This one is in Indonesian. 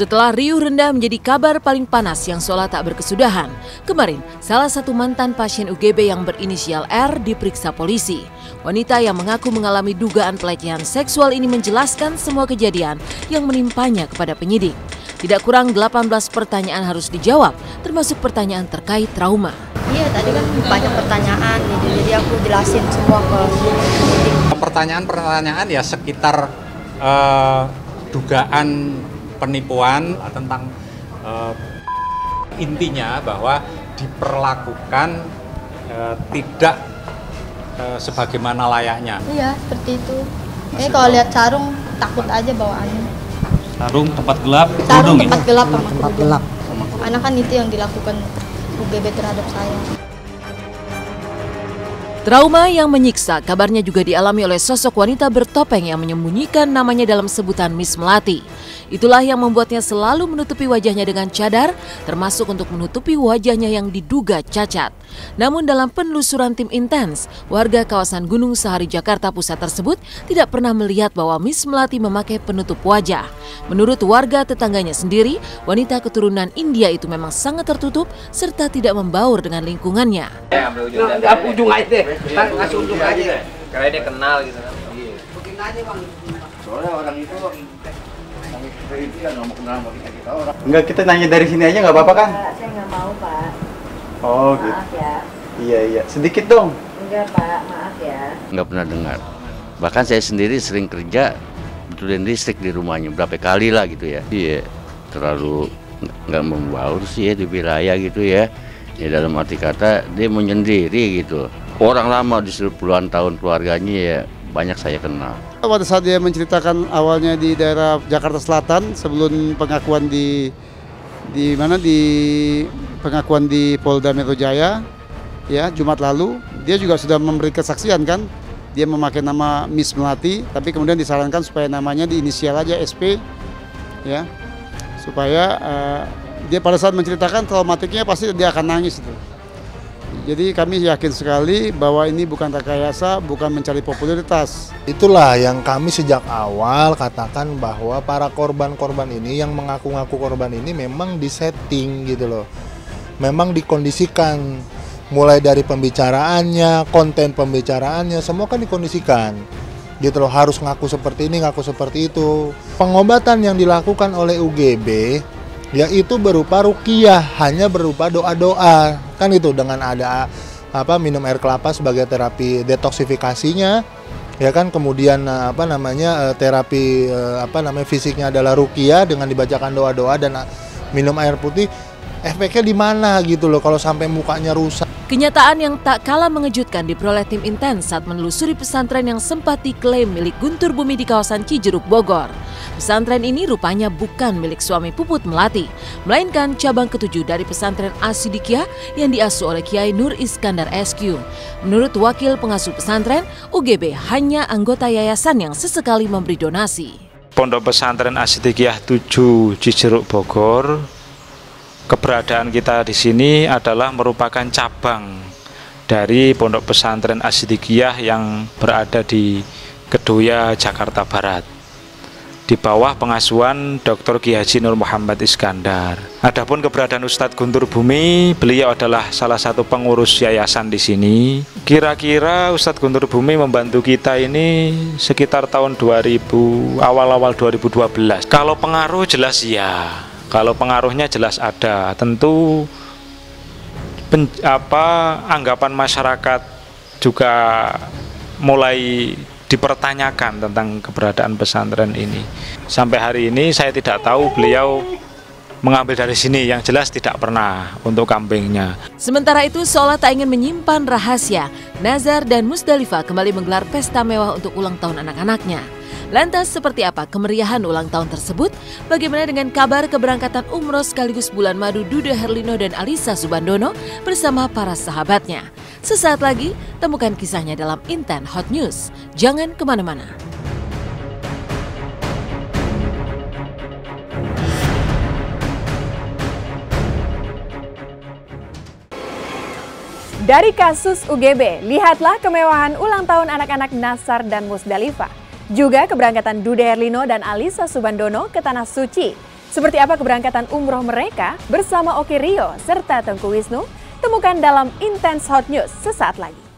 Setelah riuh rendah menjadi kabar paling panas yang seolah tak berkesudahan, kemarin salah satu mantan pasien UGB yang berinisial R diperiksa polisi. Wanita yang mengaku mengalami dugaan pelecehan seksual ini menjelaskan semua kejadian yang menimpanya kepada penyidik. Tidak kurang 18 pertanyaan harus dijawab, termasuk pertanyaan terkait trauma. Iya, tadi kan banyak pertanyaan, jadi aku jelasin semua ke penyidik. Pertanyaan ya sekitar dugaan penipuan tentang intinya bahwa diperlakukan tidak sebagaimana layaknya. Iya, seperti itu. Kalau lihat sarung takut aja bawaannya. Sarung tempat gelap, sarung tempat gelap sama kerudung. Anak kan itu yang dilakukan UGB terhadap saya. Trauma yang menyiksa kabarnya juga dialami oleh sosok wanita bertopeng yang menyembunyikan namanya dalam sebutan Miss Melati. Itulah yang membuatnya selalu menutupi wajahnya dengan cadar, termasuk untuk menutupi wajahnya yang diduga cacat. Namun dalam penelusuran tim intens, warga kawasan Gunung Sahari Jakarta Pusat tersebut tidak pernah melihat bahwa Miss Melati memakai penutup wajah. Menurut warga tetangganya sendiri, wanita keturunan India itu memang sangat tertutup serta tidak membaur dengan lingkungannya. Nggak ujung aja deh, ngasih ujung aja. Karena dia kenal gitu kan. Mungkin aja bang. Soalnya orang itu nggak mau kenal sama kita orang. Enggak, kita nanya dari sini aja nggak apa-apa kan? Saya nggak mau Pak. Oh maaf, gitu. Ya. Iya, sedikit dong. Enggak Pak, maaf ya. Nggak pernah dengar. Bahkan saya sendiri sering kerja betulin listrik di rumahnya berapa kali lah gitu ya. Iya, terlalu nggak membaur sih ya di wilayah gitu ya. Ya dalam arti kata dia menyendiri gitu. Orang lama di puluhan tahun keluarganya ya banyak saya kenal. Pada saat dia menceritakan awalnya di daerah Jakarta Selatan sebelum pengakuan di pengakuan di Polda Metro Jaya ya Jumat lalu, dia juga sudah memberi kesaksian kan. Dia memakai nama Miss Melati, tapi kemudian disarankan supaya namanya diinisial aja SP ya. Supaya dia pada saat menceritakan traumatiknya pasti dia akan nangis itu. Jadi kami yakin sekali bahwa ini bukan rekayasa, bukan mencari popularitas. Itulah yang kami sejak awal katakan bahwa para korban-korban ini yang mengaku-ngaku korban ini memang disetting gitu loh. Memang dikondisikan, mulai dari pembicaraannya, konten pembicaraannya, semua kan dikondisikan. Gitu loh, harus ngaku seperti ini, ngaku seperti itu. Pengobatan yang dilakukan oleh UGB yaitu berupa ruqyah, hanya berupa doa-doa kan itu, dengan ada minum air kelapa sebagai terapi detoksifikasinya ya kan, kemudian terapi fisiknya adalah ruqyah dengan dibacakan doa-doa dan minum air putih. Efeknya di mana gitu loh kalau sampai mukanya rusak. Kenyataan yang tak kalah mengejutkan diperoleh tim intens saat menelusuri pesantren yang sempat diklaim milik Guntur Bumi di kawasan Cijeruk, Bogor. Pesantren ini rupanya bukan milik suami Puput Melati, melainkan cabang ketujuh dari pesantren As-Siddiqiyah yang diasuh oleh Kiai Nur Iskandar SQ. Menurut wakil pengasuh pesantren, UGB hanya anggota yayasan yang sesekali memberi donasi. Pondok Pesantren As-Siddiqiyah 7 Cijeruk, Bogor. Keberadaan kita di sini adalah merupakan cabang dari Pondok Pesantren As-Siddiqiyah yang berada di Kedoya, Jakarta Barat, di bawah pengasuhan Dr. Ki Haji Nur Muhammad Iskandar. Adapun keberadaan Ustadz Guntur Bumi, beliau adalah salah satu pengurus yayasan di sini. Kira-kira Ustadz Guntur Bumi membantu kita ini sekitar tahun 2000, awal-awal 2012. Kalau pengaruh jelas ya. Kalau pengaruhnya jelas ada, tentu anggapan masyarakat juga mulai dipertanyakan tentang keberadaan pesantren ini. Sampai hari ini saya tidak tahu beliau mengambil dari sini, yang jelas tidak pernah untuk kambingnya. Sementara itu, seolah tak ingin menyimpan rahasia, Nazar dan Musdalifah kembali menggelar pesta mewah untuk ulang tahun anak-anaknya. Lantas seperti apa kemeriahan ulang tahun tersebut? Bagaimana dengan kabar keberangkatan umroh sekaligus bulan madu Dude Herlino dan Alisa Subandono bersama para sahabatnya? Sesaat lagi, temukan kisahnya dalam Inten Hot News. Jangan kemana-mana. Dari kasus UGB, lihatlah kemewahan ulang tahun anak-anak Nazar dan Musdalifah. Juga keberangkatan Dude Herlino dan Alisa Subandono ke Tanah Suci. Seperti apa keberangkatan umroh mereka bersama Oki Rio serta Tengku Wisnu? Temukan dalam Intense Hot News sesaat lagi.